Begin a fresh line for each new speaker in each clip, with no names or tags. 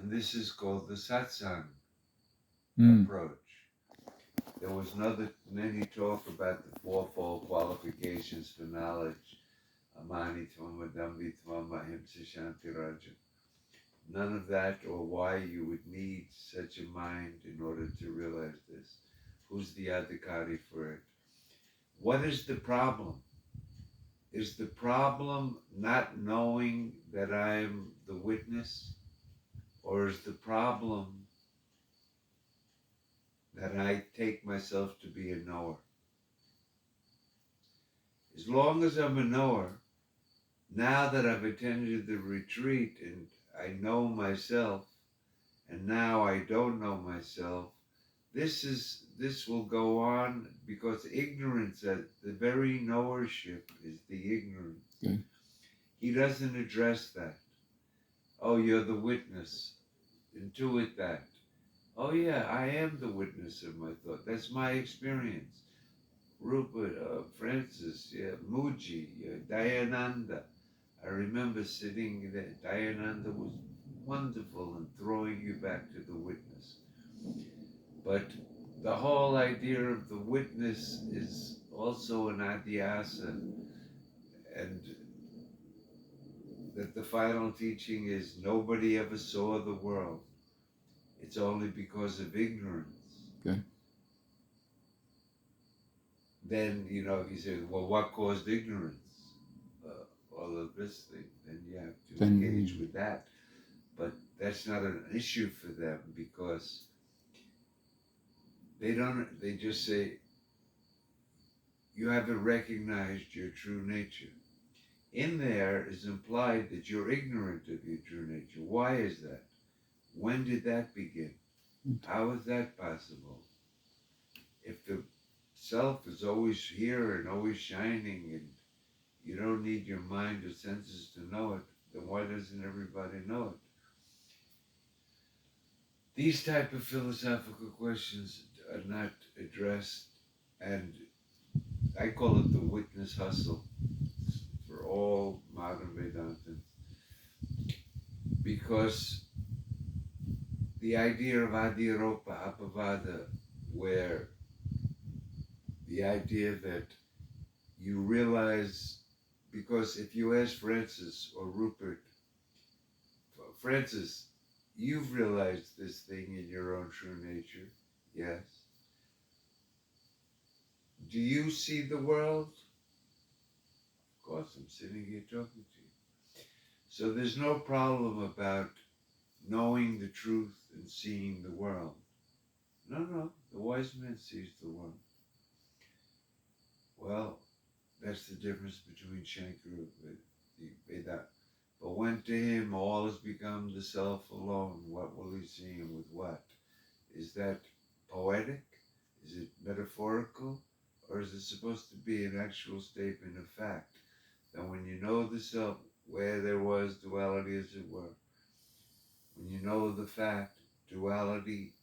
And this is called the satsang
Mm.
approach. There was many talk about the fourfold qualifications for knowledge. Amani Tvama, Dambi Tvama, Ahimsa Shanti Raja. None of that, or why you would need such a mind in order to realize this. Who's the adhikari for it? What is the problem? Is the problem not knowing that I'm the witness? Or is the problem that I take myself to be a knower? As long as I'm a knower, now that I've attended the retreat and I know myself, and now I don't know myself, this will go on because ignorance, the very knowership is the ignorance.
Okay.
He doesn't address that. Oh, you're the witness. Intuit that. Oh yeah, I am the witness of my thought. That's my experience. Rupert, Francis, yeah, Mooji, Dayananda. I remember sitting there. Dayananda was wonderful in throwing you back to the witness. But the whole idea of the witness is also an adhyasa, and that the final teaching is nobody ever saw the world. It's only because of ignorance.
Okay.
Then, if you say, well, what caused ignorance? All of this thing, then you have to engage with that. But that's not an issue for them because they just say, you haven't recognized your true nature. In there is implied that you're ignorant of your true nature. Why is that? When did that begin? How is that possible? If the self is always here and always shining and you don't need your mind or senses to know it, then why doesn't everybody know it? These type of philosophical questions are not addressed, and I call it the witness hustle for all modern Vedantins, because the idea of Adiropa Apavada, where the idea that you realize, because if you ask Francis or Rupert, Francis, you've realized this thing in your own true nature, yes. Do you see the world? Of course, I'm sitting here talking to you. So there's no problem about knowing the truth and seeing the world. No, the wise man sees the world. Well, that's the difference between Shankara and Vedanta. But when to him all has become the self alone, what will he see him with what? Is that poetic? Is it metaphorical? Or is it supposed to be an actual statement of fact? That when you know the self, where there was duality as it were, when you know the fact, duality,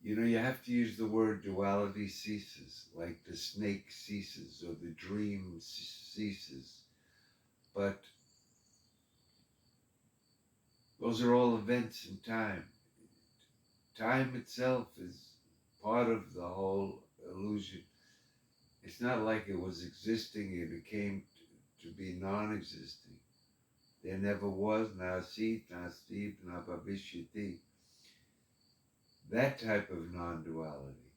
you have to use the word duality ceases, like the snake ceases or the dream ceases. But those are all events in time. Time itself is part of the whole illusion. It's not like it was existing and it came to be non-existing. There never was, nasit, nastit, nabhavishyati. That type of non-duality.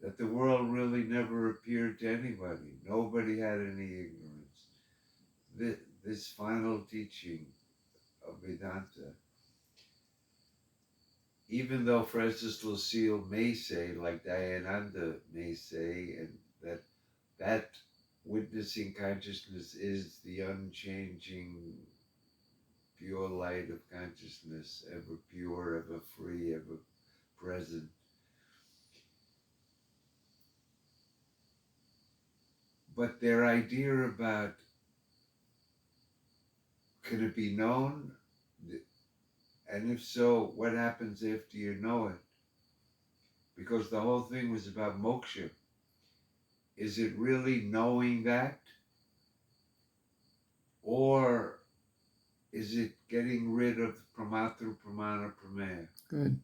That the world really never appeared to anybody. Nobody had any ignorance. This final teaching of Vedanta, even though Francis Lucille may say, like Dayananda may say, and that witnessing consciousness is the unchanging pure light of consciousness, ever pure, ever free, ever present. But their idea about can it be known? And if so, what happens after you know it? Because the whole thing was about moksha. Is it really knowing that? Or is it getting rid of Pramatru, Pramana, Prameya.
Good.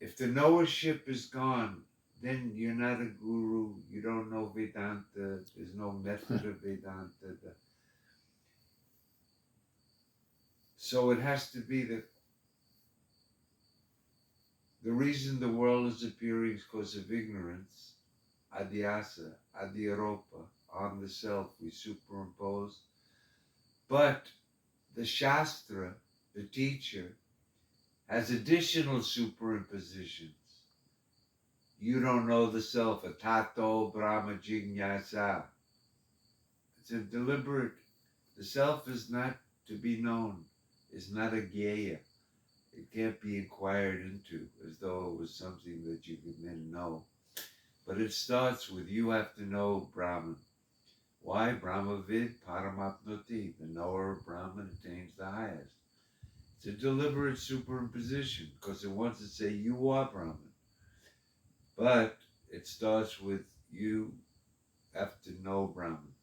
If the knowership is gone, then you're not a guru, you don't know Vedanta, there's no method of Vedanta. So it has to be that the reason the world is appearing is because of ignorance, adhyasa, adhyaropa, on the self, we superimpose. But the Shastra, the teacher, has additional superimpositions. You don't know the self, a tato brahma jignasa. It's a deliberate, the self is not to be known, it's not a gyeya. It can't be inquired into as though it was something that you could then know. But it starts with you have to know Brahman. Why? Brahmavid paramapnoti, the knower of Brahman attains the highest. It's a deliberate superimposition because it wants to say you are Brahman. But it starts with you have to know Brahman.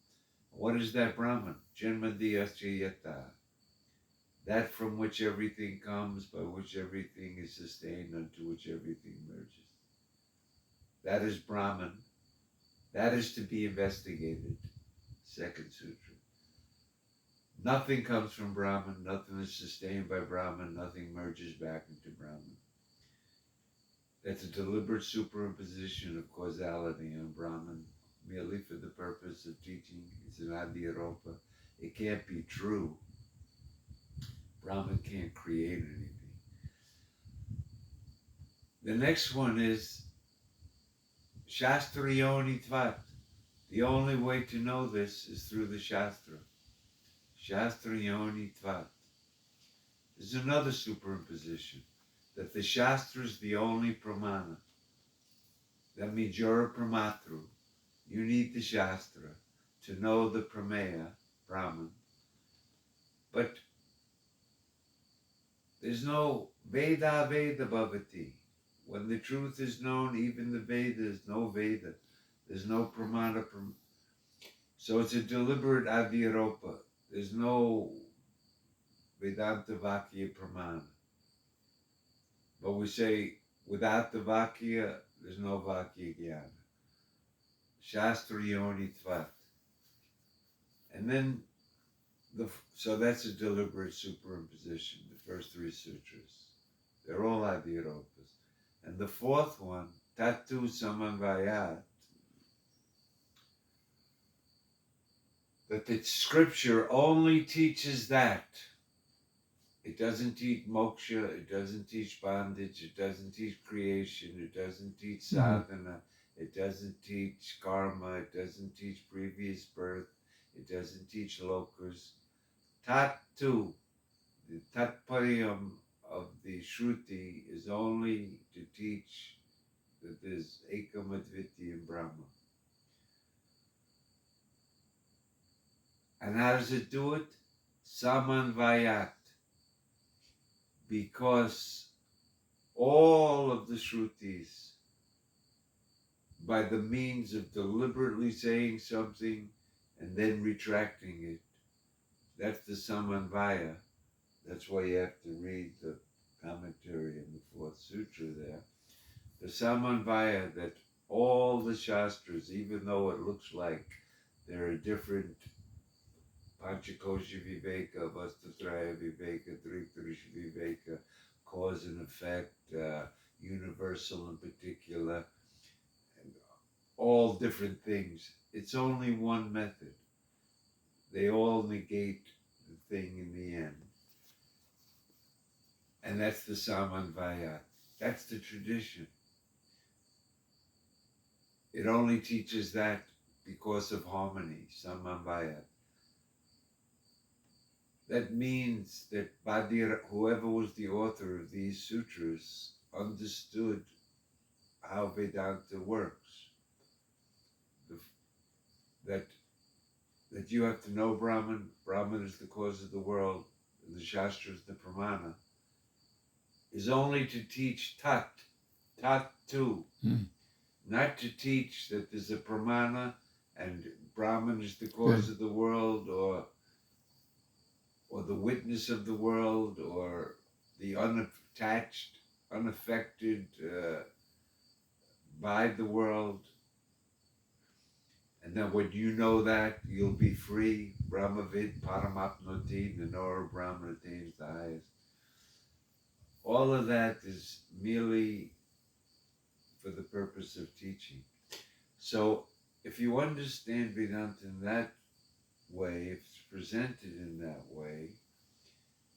What is that Brahman? Janmadiyasya yata. That from which everything comes, by which everything is sustained, unto which everything merges. That is Brahman. That is to be investigated. Second sutra. Nothing comes from Brahman, nothing is sustained by Brahman, nothing merges back into Brahman. That's a deliberate superimposition of causality on Brahman, merely for the purpose of teaching. It's an adhyaropa. It can't be true. Brahman can't create anything. The next one is Shastrayoni Tvat. The only way to know this is through the Shastra. Shastrayoni Tvat. There's another superimposition, that the Shastra is the only pramana. That means you're a pramatru. You need the Shastra to know the prameya, Brahman. But there's no Veda bhavati. When the truth is known, even the Vedas, no Veda. There's no pramana. So it's a deliberate adhyaropa. There's no Vedanta Vakya pramana. But we say, without the Vakya, there's no Vakya Jnana. Shastrayoni Tvat. And then, so that's a deliberate superimposition, the first three sutras. They're all adhyaropas. And the fourth one, Tatu Samanvayat, that the scripture only teaches that. It doesn't teach moksha, it doesn't teach bondage, it doesn't teach creation, it doesn't teach sadhana, it doesn't teach karma, it doesn't teach previous birth, it doesn't teach lokas. Tatu, the tatparyam of the Shruti is only to teach that there's Ekam Adviti in Brahma. And how does it do it? Samanvayat. Because all of the Shrutis, by the means of deliberately saying something and then retracting it, that's the Samanvaya. That's why you have to read the commentary in the fourth sutra there. The Samanvaya, that all the Shastras, even though it looks like there are different Panchakosha Viveka, Vastatraya Viveka, Triptarish Viveka, cause and effect, universal and particular, and all different things. It's only one method. They all negate the thing in the end. And that's the Samanvaya. That's the tradition. It only teaches that because of harmony, Samanvaya. That means that whoever was the author of these sutras understood how Vedanta works. That you have to know Brahman. Brahman is the cause of the world, and the Shastra is the pramana. Is only to teach tat too. Not to teach that there's a pramana and Brahman is the cause of the world, or or the witness of the world, or the unattached, unaffected by the world. And then when you know that, you'll be free. Brahmavid Paramapnoti, the knower of Brahman attains the highest. All of that is merely for the purpose of teaching. So if you understand Vedanta in that way, if it's presented in that way,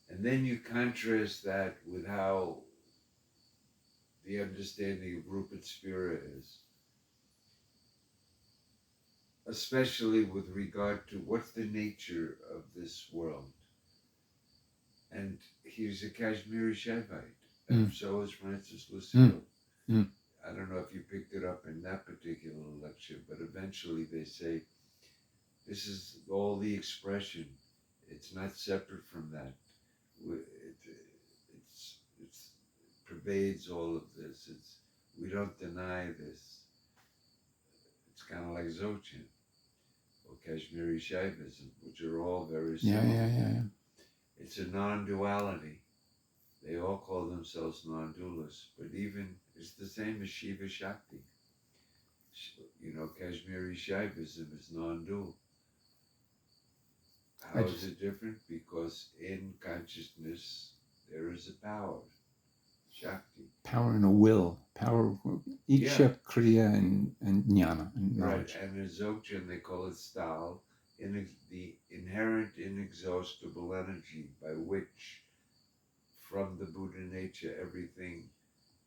and then you contrast that with how the understanding of Rupert Spira is, especially with regard to what's the nature of this world. And he's a Kashmiri Shaivite, and so is Francis Lucille. I don't know if you picked it up in that particular lecture, but eventually they say, this is all the expression. It's not separate from that. It pervades all of this. We don't deny this. It's kind of like Dzogchen or Kashmiri Shaivism, which are all very similar.
Yeah.
It's a non-duality. They all call themselves non-dualists, but even it's the same as Shiva Shakti. You know, Kashmiri Shaivism is non-dual. How is it different? Because in consciousness there is a power, Shakti.
Power and a will. Power, Iksha, Kriya, and Jnana, and knowledge.
Right, and in Dzogchen they call it Stal, the inherent inexhaustible energy by which from the Buddha nature everything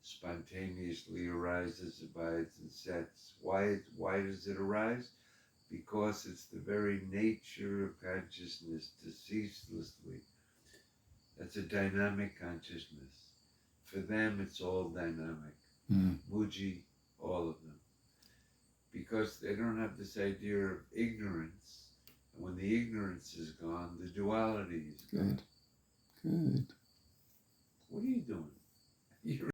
spontaneously arises, abides, and sets. Why does it arise? Because it's the very nature of consciousness to ceaselessly. That's a dynamic consciousness. For them, it's all dynamic. Mooji, all of them. Because they don't have this idea of ignorance. And when the ignorance is gone, the duality is gone.
Good.
What are you doing? You're